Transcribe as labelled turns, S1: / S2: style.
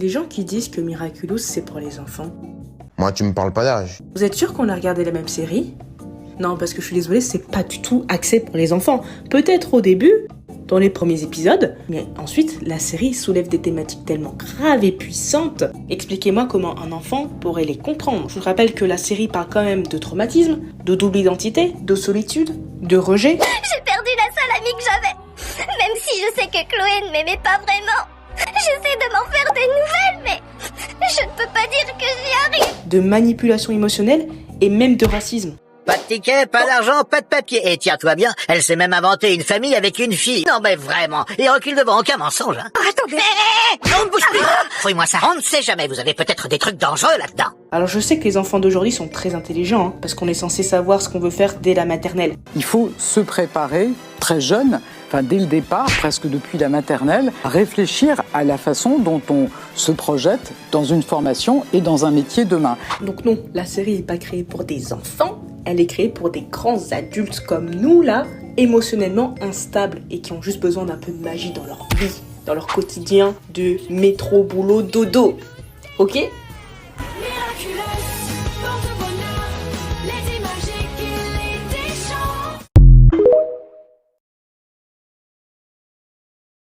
S1: Les gens qui disent que Miraculous, c'est pour les enfants.
S2: Moi, tu me parles pas d'âge.
S1: Vous êtes sûr qu'on a regardé la même série? Non, parce que je suis désolée, c'est pas du tout axé pour les enfants. Peut-être au début, dans les premiers épisodes, mais ensuite, la série soulève des thématiques tellement graves et puissantes. Expliquez-moi comment un enfant pourrait les comprendre. Je vous rappelle que la série parle quand même de traumatisme, de double identité, de solitude, de rejet.
S3: J'ai perdu la seule amie que j'avais. Même si je sais que Chloé ne m'aimait pas vraiment. J'essaie de m'en faire des nouvelles, mais je ne peux pas dire que j'y arrive.
S1: De manipulation émotionnelle et même de racisme.
S4: Pas de ticket, pas d'argent, pas de papier. Et tiens-toi bien, elle s'est même inventée une famille avec une fille. Non mais vraiment, et recule devant aucun mensonge. Hein.
S3: Attendez.
S4: On ne bouge plus. Fouille-moi ça. On ne sait jamais, vous avez peut-être des trucs dangereux là-dedans.
S1: Alors je sais que les enfants d'aujourd'hui sont très intelligents, hein, parce qu'on est censé savoir ce qu'on veut faire dès la maternelle.
S5: Il faut se préparer très jeune, dès le départ, presque depuis la maternelle, à réfléchir à la façon dont on se projette dans une formation et dans un métier demain.
S1: Donc non, la série n'est pas créée pour des enfants, elle est créée pour des grands adultes comme nous là, émotionnellement instables et qui ont juste besoin d'un peu de magie dans leur vie, dans leur quotidien de métro, boulot, dodo. Ok ?